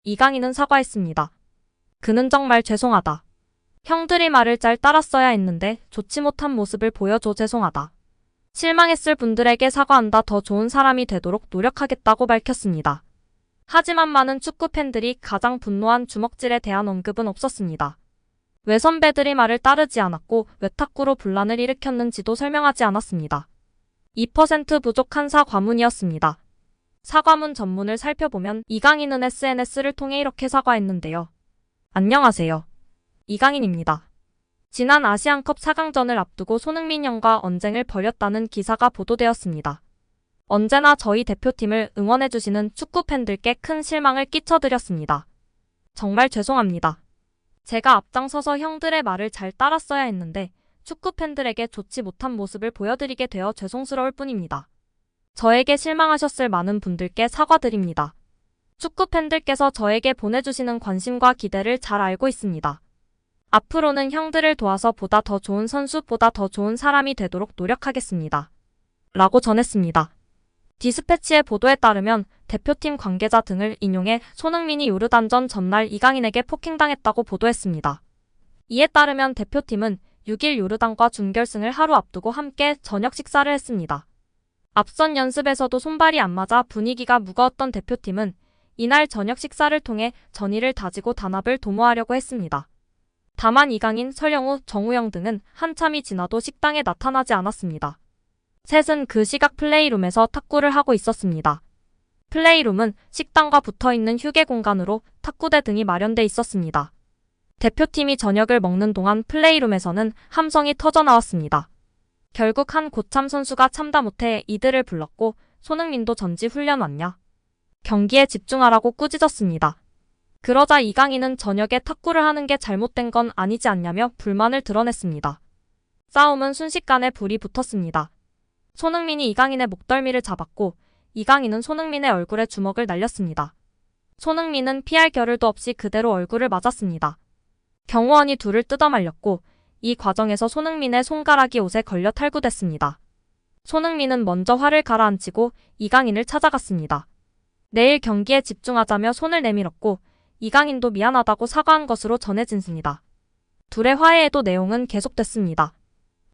이강인은 사과했습니다. 그는 정말 죄송하다. 형들이 말을 잘 따랐어야 했는데 좋지 못한 모습을 보여줘 죄송하다. 실망했을 분들에게 사과한다. 더 좋은 사람이 되도록 노력하겠다고 밝혔습니다. 하지만 많은 축구 팬들이 가장 분노한 주먹질에 대한 언급은 없었습니다. 왜 선배들이 말을 따르지 않았고 왜 탁구로 분란을 일으켰는지도 설명하지 않았습니다. 2% 부족한 사과문이었습니다. 사과문 전문을 살펴보면 이강인은 SNS를 통해 이렇게 사과했는데요. 안녕하세요. 이강인입니다. 지난 아시안컵 4강전을 앞두고 손흥민 형과 언쟁을 벌였다는 기사가 보도되었습니다. 언제나 저희 대표팀을 응원해주시는 축구 팬들께 큰 실망을 끼쳐드렸습니다. 정말 죄송합니다. 제가 앞장서서 형들의 말을 잘 따랐어야 했는데 축구 팬들에게 좋지 못한 모습을 보여드리게 되어 죄송스러울 뿐입니다. 저에게 실망하셨을 많은 분들께 사과드립니다. 축구 팬들께서 저에게 보내주시는 관심과 기대를 잘 알고 있습니다. 앞으로는 형들을 도와서 보다 더 좋은 선수, 보다 더 좋은 사람이 되도록 노력하겠습니다. 라고 전했습니다. 디스패치의 보도에 따르면 대표팀 관계자 등을 인용해 손흥민이 요르단전 전날 이강인에게 폭행당했다고 보도했습니다. 이에 따르면 대표팀은 6일 요르단과 준결승을 하루 앞두고 함께 저녁 식사를 했습니다. 앞선 연습에서도 손발이 안 맞아 분위기가 무거웠던 대표팀은 이날 저녁 식사를 통해 전의를 다지고 단합을 도모하려고 했습니다. 다만 이강인, 설영우, 정우영 등은 한참이 지나도 식당에 나타나지 않았습니다. 셋은 그 시각 플레이룸에서 탁구를 하고 있었습니다. 플레이룸은 식당과 붙어있는 휴게 공간으로 탁구대 등이 마련돼 있었습니다. 대표팀이 저녁을 먹는 동안 플레이룸에서는 함성이 터져나왔습니다. 결국 한 고참 선수가 참다 못해 이들을 불렀고 손흥민도 전지 훈련 왔냐? 경기에 집중하라고 꾸짖었습니다. 그러자 이강인은 저녁에 탁구를 하는 게 잘못된 건 아니지 않냐며 불만을 드러냈습니다. 싸움은 순식간에 불이 붙었습니다. 손흥민이 이강인의 목덜미를 잡았고 이강인은 손흥민의 얼굴에 주먹을 날렸습니다. 손흥민은 피할 겨를도 없이 그대로 얼굴을 맞았습니다. 경호원이 둘을 뜯어말렸고 이 과정에서 손흥민의 손가락이 옷에 걸려 탈구됐습니다. 손흥민은 먼저 화를 가라앉히고 이강인을 찾아갔습니다. 내일 경기에 집중하자며 손을 내밀었고 이강인도 미안하다고 사과한 것으로 전해진습니다. 둘의 화해에도 내용은 계속됐습니다.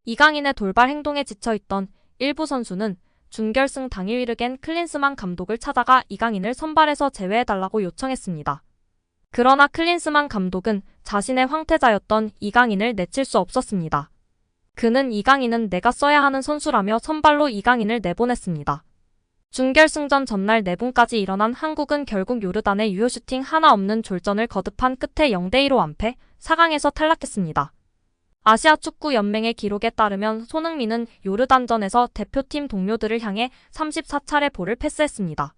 이강인의 돌발 행동에 지쳐있던 일부 선수는 준결승 당일 위르겐 클린스만 감독을 찾아가 이강인을 선발에서 제외해달라고 요청했습니다. 그러나 클린스만 감독은 자신의 황태자였던 이강인을 내칠 수 없었습니다. 그는 이강인은 내가 써야 하는 선수라며 선발로 이강인을 내보냈습니다. 준결승전 전날 4분까지 일어난 한국은 결국 요르단의 유효 슈팅 하나 없는 졸전을 거듭한 끝에 0대2로 완패, 4강에서 탈락했습니다. 아시아 축구 연맹의 기록에 따르면 손흥민은 요르단전에서 대표팀 동료들을 향해 34차례 볼을 패스했습니다.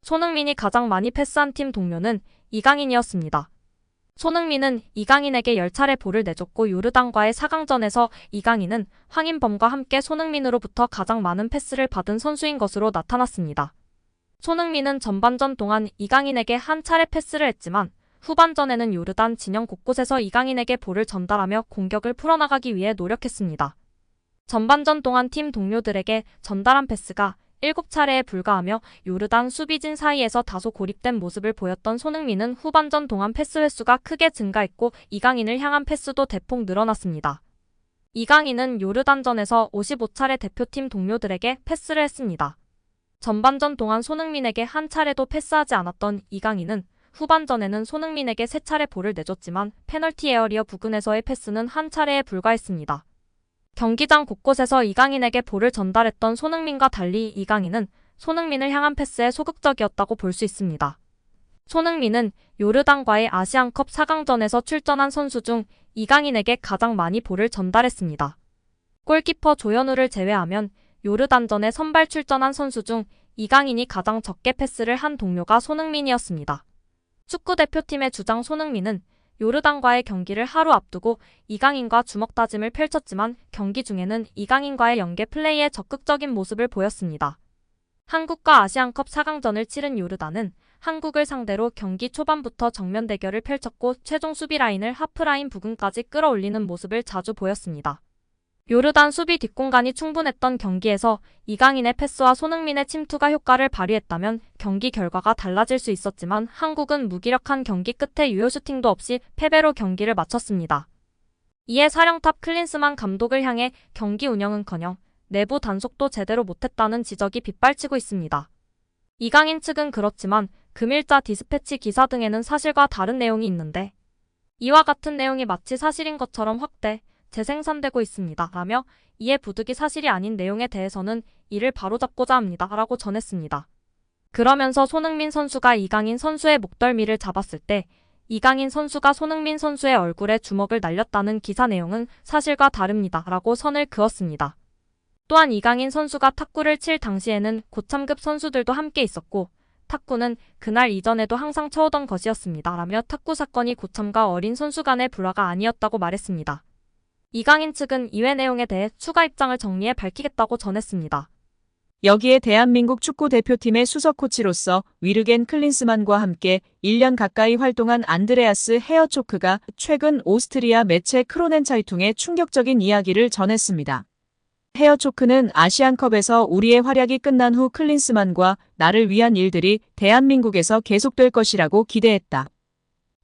손흥민이 가장 많이 패스한 팀 동료는 이강인이었습니다. 손흥민은 이강인에게 10차례 볼을 내줬고 요르단과의 4강전에서 이강인은 황인범과 함께 손흥민으로부터 가장 많은 패스를 받은 선수인 것으로 나타났습니다. 손흥민은 전반전 동안 이강인에게 한 차례 패스를 했지만 후반전에는 요르단 진영 곳곳에서 이강인에게 볼을 전달하며 공격을 풀어나가기 위해 노력했습니다. 전반전 동안 팀 동료들에게 전달한 패스가 7차례에 불과하며 요르단 수비진 사이에서 다소 고립된 모습을 보였던 손흥민은 후반전 동안 패스 횟수가 크게 증가했고 이강인을 향한 패스도 대폭 늘어났습니다. 이강인은 요르단전에서 55차례 대표팀 동료들에게 패스를 했습니다. 전반전 동안 손흥민에게 한 차례도 패스하지 않았던 이강인은 후반전에는 손흥민에게 3차례 볼을 내줬지만 페널티 에어리어 부근에서의 패스는 한 차례에 불과했습니다. 경기장 곳곳에서 이강인에게 볼을 전달했던 손흥민과 달리 이강인은 손흥민을 향한 패스에 소극적이었다고 볼 수 있습니다. 손흥민은 요르단과의 아시안컵 4강전에서 출전한 선수 중 이강인에게 가장 많이 볼을 전달했습니다. 골키퍼 조현우를 제외하면 요르단전에 선발 출전한 선수 중 이강인이 가장 적게 패스를 한 동료가 손흥민이었습니다. 축구대표팀의 주장 손흥민은 요르단과의 경기를 하루 앞두고 이강인과 주먹 다짐을 펼쳤지만 경기 중에는 이강인과의 연계 플레이에 적극적인 모습을 보였습니다. 한국과 아시안컵 4강전을 치른 요르단은 한국을 상대로 경기 초반부터 정면 대결을 펼쳤고 최종 수비 라인을 하프라인 부근까지 끌어올리는 모습을 자주 보였습니다. 요르단 수비 뒷공간이 충분했던 경기에서 이강인의 패스와 손흥민의 침투가 효과를 발휘했다면 경기 결과가 달라질 수 있었지만 한국은 무기력한 경기 끝에 유효 슈팅도 없이 패배로 경기를 마쳤습니다. 이에 사령탑 클린스만 감독을 향해 경기 운영은커녕 내부 단속도 제대로 못했다는 지적이 빗발치고 있습니다. 이강인 측은 그렇지만 금일자 디스패치 기사 등에는 사실과 다른 내용이 있는데 이와 같은 내용이 마치 사실인 것처럼 확대, 재생산되고 있습니다. 라며 이에 부득이 사실이 아닌 내용에 대해서는 이를 바로잡고자 합니다. 라고 전했습니다. 그러면서 손흥민 선수가 이강인 선수의 목덜미를 잡았을 때 이강인 선수가 손흥민 선수의 얼굴에 주먹을 날렸다는 기사 내용은 사실과 다릅니다. 라고 선을 그었습니다. 또한 이강인 선수가 탁구를 칠 당시에는 고참급 선수들도 함께 있었고 탁구는 그날 이전에도 항상 쳐오던 것이었습니다. 라며 탁구 사건이 고참과 어린 선수 간의 불화가 아니었다고 말했습니다. 이강인 측은 이외 내용에 대해 추가 입장을 정리해 밝히겠다고 전했습니다. 여기에 대한민국 축구대표팀의 수석 코치로서 위르겐 클린스만과 함께 1년 가까이 활동한 안드레아스 헤어초크가 최근 오스트리아 매체 크로넨차이퉁에 충격적인 이야기를 전했습니다. 헤어초크는 아시안컵에서 우리의 활약이 끝난 후 클린스만과 나를 위한 일들이 대한민국에서 계속될 것이라고 기대했다.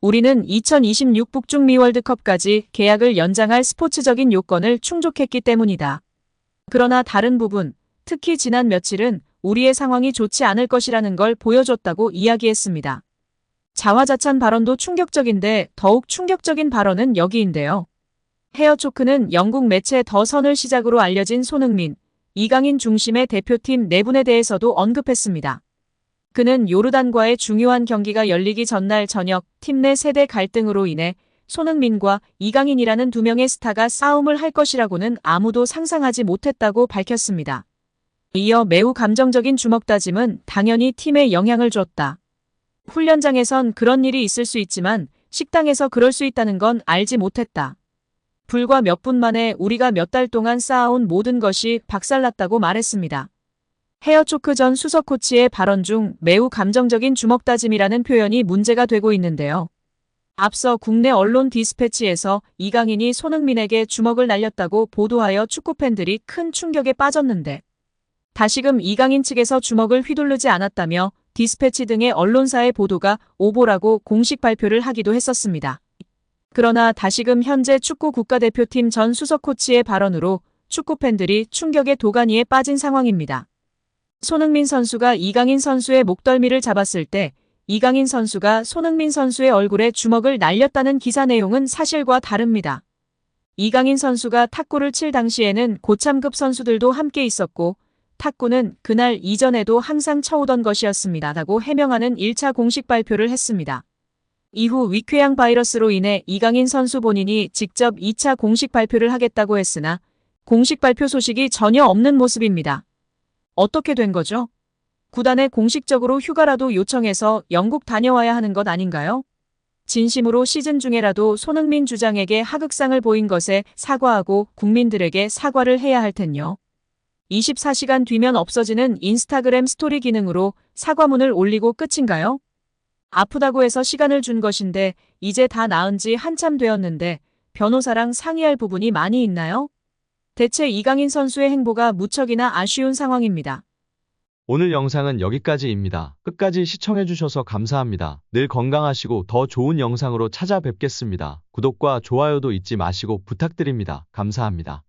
우리는 2026 북중미 월드컵까지 계약을 연장할 스포츠적인 요건을 충족했기 때문이다. 그러나 다른 부분, 특히 지난 며칠은 우리의 상황이 좋지 않을 것이라는 걸 보여줬다고 이야기했습니다. 자화자찬 발언도 충격적인데 더욱 충격적인 발언은 여기인데요. 헤어초크는 영국 매체 더 선을 시작으로 알려진 손흥민, 이강인 중심의 대표팀 4분에 대해서도 언급했습니다. 그는 요르단과의 중요한 경기가 열리기 전날 저녁 팀 내 세대 갈등으로 인해 손흥민과 이강인이라는 2명의 스타가 싸움을 할 것이라고는 아무도 상상하지 못했다고 밝혔습니다. 이어 매우 감정적인 주먹다짐은 당연히 팀에 영향을 줬다. 훈련장에선 그런 일이 있을 수 있지만 식당에서 그럴 수 있다는 건 알지 못했다. 불과 몇 분 만에 우리가 몇 달 동안 쌓아온 모든 것이 박살났다고 말했습니다. 헤어초크 전 수석 코치의 발언 중 매우 감정적인 주먹다짐이라는 표현이 문제가 되고 있는데요. 앞서 국내 언론 디스패치에서 이강인이 손흥민에게 주먹을 날렸다고 보도하여 축구팬들이 큰 충격에 빠졌는데 다시금 이강인 측에서 주먹을 휘두르지 않았다며 디스패치 등의 언론사의 보도가 오보라고 공식 발표를 하기도 했었습니다. 그러나 다시금 현재 축구 국가대표팀 전 수석 코치의 발언으로 축구팬들이 충격의 도가니에 빠진 상황입니다. 손흥민 선수가 이강인 선수의 목덜미를 잡았을 때 이강인 선수가 손흥민 선수의 얼굴에 주먹을 날렸다는 기사 내용은 사실과 다릅니다. 이강인 선수가 탁구를 칠 당시에는 고참급 선수들도 함께 있었고 탁구는 그날 이전에도 항상 쳐오던 것이었습니다. 라고 해명하는 1차 공식 발표를 했습니다. 이후 위궤양 바이러스로 인해 이강인 선수 본인이 직접 2차 공식 발표를 하겠다고 했으나 공식 발표 소식이 전혀 없는 모습입니다. 어떻게 된 거죠? 구단에 공식적으로 휴가라도 요청해서 영국 다녀와야 하는 것 아닌가요? 진심으로 시즌 중에라도 손흥민 주장에게 하극상을 보인 것에 사과하고 국민들에게 사과를 해야 할 텐요. 24시간 뒤면 없어지는 인스타그램 스토리 기능으로 사과문을 올리고 끝인가요? 아프다고 해서 시간을 준 것인데 이제 다 나은 지 한참 되었는데 변호사랑 상의할 부분이 많이 있나요? 대체 이강인 선수의 행보가 무척이나 아쉬운 상황입니다. 오늘 영상은 여기까지입니다. 끝까지 시청해주셔서 감사합니다. 늘 건강하시고 더 좋은 영상으로 찾아뵙겠습니다. 구독과 좋아요도 잊지 마시고 부탁드립니다. 감사합니다.